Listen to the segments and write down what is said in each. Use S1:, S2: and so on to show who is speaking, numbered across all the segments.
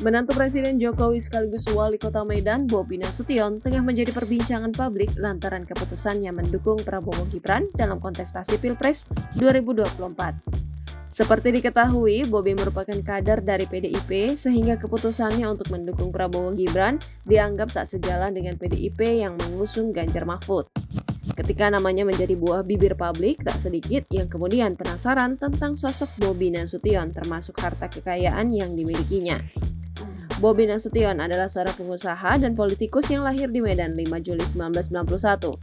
S1: Menantu Presiden Jokowi sekaligus Wali Kota Medan, Bobi Nasution, tengah menjadi perbincangan publik lantaran keputusannya mendukung Prabowo Gibran dalam kontestasi Pilpres 2024. Seperti diketahui, Bobi merupakan kader dari PDIP sehingga keputusannya untuk mendukung Prabowo Gibran dianggap tak sejalan dengan PDIP yang mengusung Ganjar Mahfud. Ketika namanya menjadi buah bibir publik, tak sedikit yang kemudian penasaran tentang sosok Bobi Nasution termasuk harta kekayaan yang dimilikinya. Bobi Nasution adalah seorang pengusaha dan politikus yang lahir di Medan 5 Juli 1991.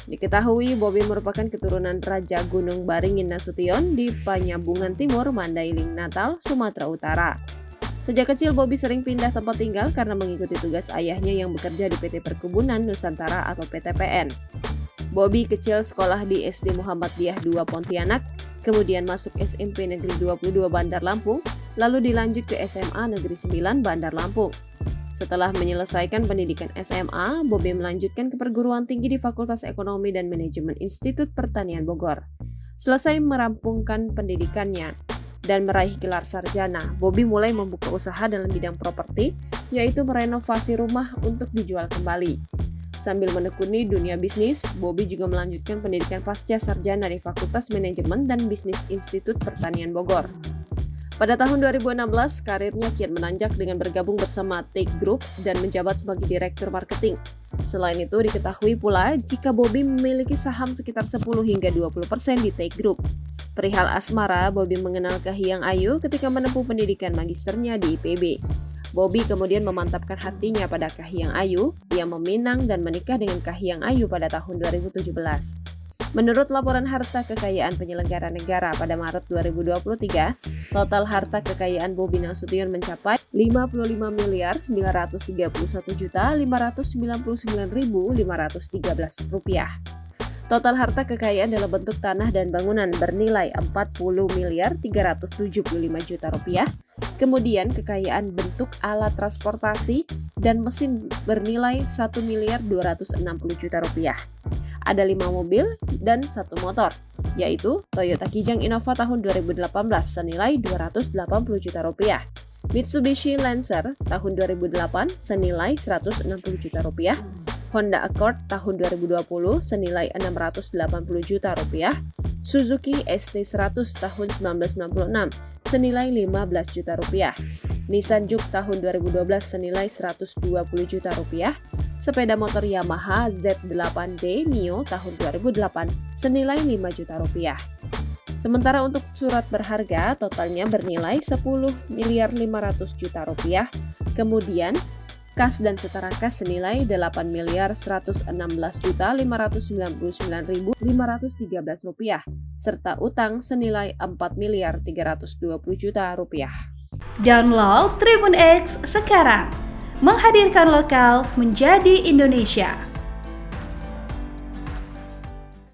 S1: Diketahui Bobi merupakan keturunan Raja Gunung Baringin Nasution di Panyabungan Timur, Mandailing, Natal, Sumatera Utara. Sejak kecil Bobi sering pindah tempat tinggal karena mengikuti tugas ayahnya yang bekerja di PT Perkebunan Nusantara atau PTPN. Bobi kecil sekolah di SD Muhammadiyah 2 Pontianak, kemudian masuk SMP Negeri 22 Bandar Lampung, lalu dilanjut ke SMA Negeri 9 Bandar Lampung. Setelah menyelesaikan pendidikan SMA, Bobi melanjutkan ke perguruan tinggi di Fakultas Ekonomi dan Manajemen Institut Pertanian Bogor. Selesai merampungkan pendidikannya dan meraih gelar sarjana, Bobi mulai membuka usaha dalam bidang properti, yaitu merenovasi rumah untuk dijual kembali. Sambil menekuni dunia bisnis, Bobi juga melanjutkan pendidikan pasca sarjana di Fakultas Manajemen dan Bisnis Institut Pertanian Bogor. Pada tahun 2016, karirnya kian menanjak dengan bergabung bersama Take Group dan menjabat sebagai Direktur Marketing. Selain itu, diketahui pula jika Bobi memiliki saham sekitar 10 hingga 20% di Take Group. Perihal asmara, Bobi mengenal Kahiyang Ayu ketika menempuh pendidikan magisternya di IPB. Bobi kemudian memantapkan hatinya pada Kahiyang Ayu, ia meminang dan menikah dengan Kahiyang Ayu pada tahun 2017. Menurut laporan harta kekayaan penyelenggara negara pada Maret 2023, total harta kekayaan Bobi Nasution mencapai Rp55.931.599.513. Total harta kekayaan dalam bentuk tanah dan bangunan bernilai Rp40.375.000.000. Kemudian kekayaan bentuk alat transportasi dan mesin bernilai Rp1.260.000.000. Ada 5 mobil dan 1 motor, yaitu Toyota Kijang Innova tahun 2018 senilai Rp280.000.000, Mitsubishi Lancer tahun 2008 senilai Rp160.000.000, Honda Accord tahun 2020 senilai Rp680.000.000, Suzuki ST100 tahun 1996 senilai Rp15.000.000, Nissan Juke tahun 2012 senilai Rp120.000.000, sepeda motor Yamaha Z8D Mio tahun 2008 senilai Rp5.000.000. Sementara untuk surat berharga totalnya bernilai Rp10.500.000.000, kemudian kas dan setara kas senilai Rp8.116.599.513, serta utang senilai Rp4.320.000.000.
S2: Download Tribun X sekarang, menghadirkan lokal menjadi Indonesia.